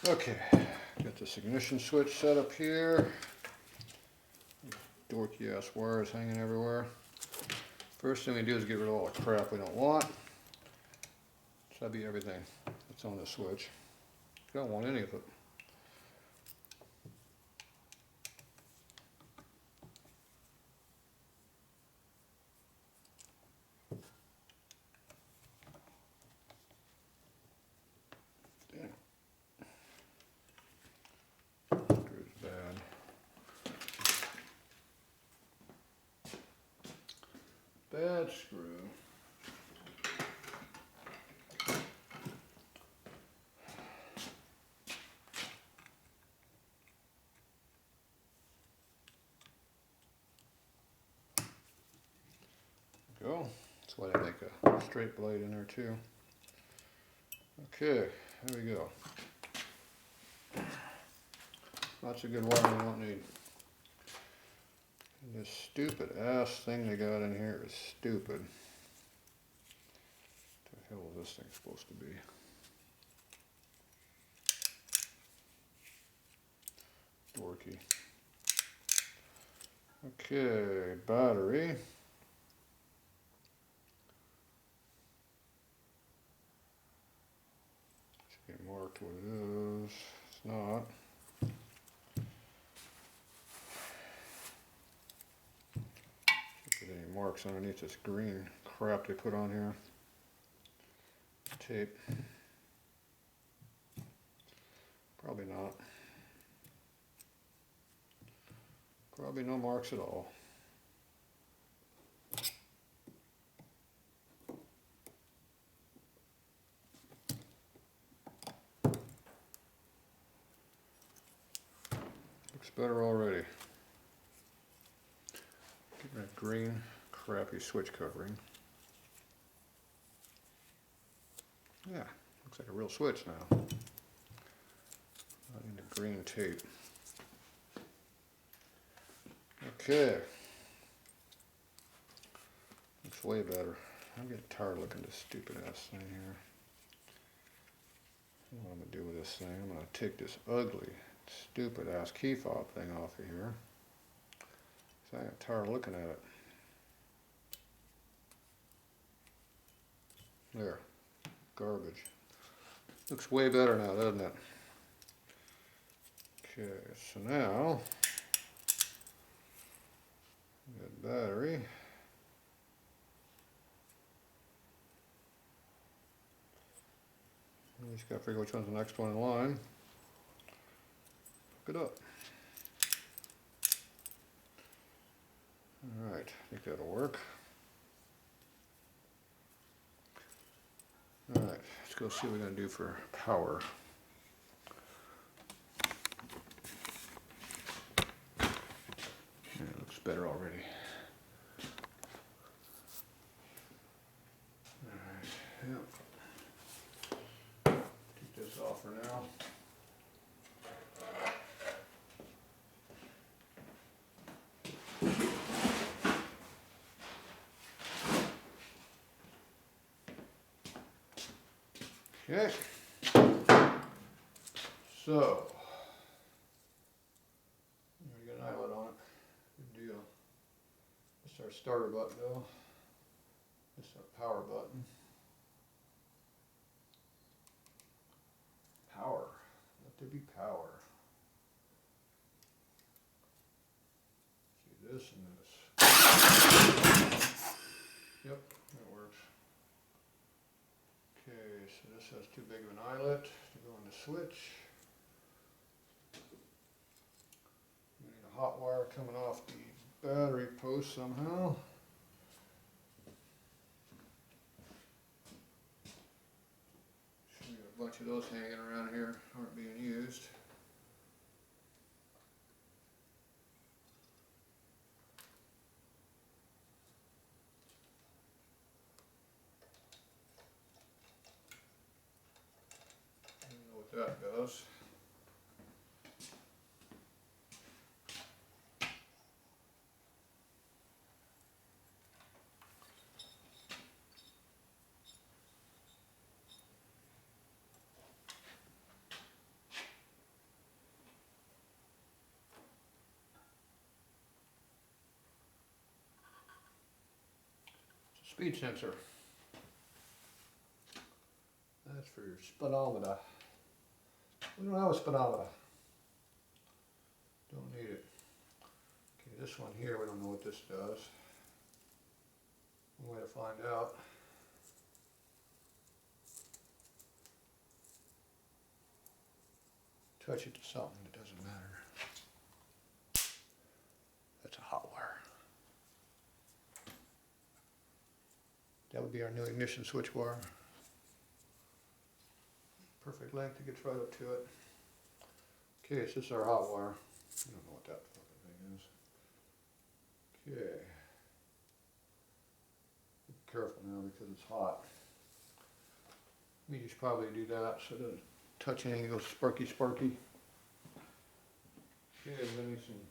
Okay, got this ignition switch set up here. Dorky ass wires hanging everywhere. First thing we do is get rid of all the crap we don't want. So that'd be everything that's on the switch. Don't want any of it. Bad screw. Go. That's why they make a straight blade in there too. Okay, there we go. Lots of good wiring we won't need. And this stupid ass thing they got in here is stupid. What the hell is this thing supposed to be? Dorky. Okay, battery. Should be marked what it is. It's not. Should be any marks underneath this green crap they put on here. Tape. Probably not. Probably no marks at all. Looks better already. Get that green crappy switch covering. Yeah, looks like a real switch now. Not in the green tape. Okay. Looks way better. I'm getting tired of looking at this stupid ass thing here. What I'm going to do with this thing, I'm going to take this ugly, stupid ass key fob thing off of here. So I got tired of looking at it. There. Garbage. Looks way better now, doesn't it? Okay, so now, good battery. You just gotta figure which one's the next one in line. Hook it up. Alright, I think that'll work. Alright, let's go see what we're going to do for power. Yeah, it looks better already. Alright, yep. Take this off for now. Okay, so, we got an eyelet on it, good deal. This is our starter button though, this is our power button. Power, let there be power. See this and this. Yep, that works. Okay, so this has too big of an eyelet to go on the switch. We need a hot wire coming off the battery post somehow. We got a bunch of those hanging around here, aren't being used. That goes. speed sensor. That's for your speedometer. We don't have a speedometer. Don't need it. Okay, this one here, we don't know what this does. One way to find out. Touch it to something, it doesn't matter. That's a hot wire. That would be our new ignition switch wire. Perfect length, it gets right up to it. Okay, so this is our hot wire. I don't know what that fucking thing is. Okay. Be careful now because it's hot. We just probably do that so it doesn't touch anything, it goes sparky. Okay, we need some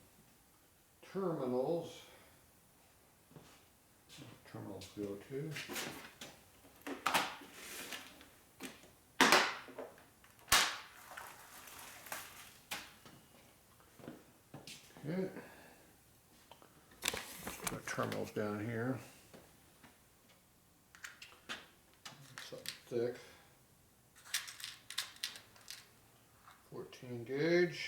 terminals. Terminals go to. Okay. Put terminals down here. Something thick. 14 gauge.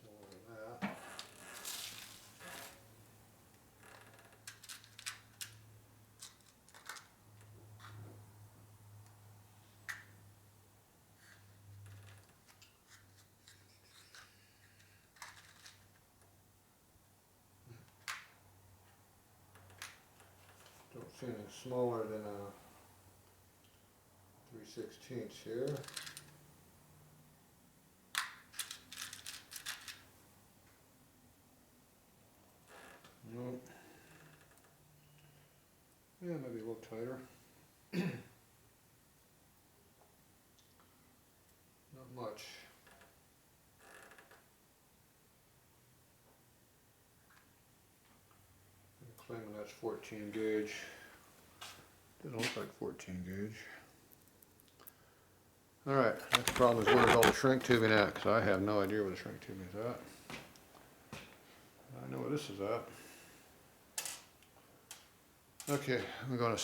Smaller than that. Don't see anything smaller than a 3/16 here. Nope. Yeah, maybe a little tighter. Not much. I'm claiming that's 14 gauge. Doesn't look like 14 gauge. Alright, next problem is where's all the shrink tubing at, because I have no idea where the shrink tubing is at. I know where this is at. Okay, I'm going to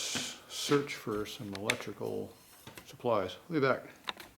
search for some electrical supplies. We'll be back.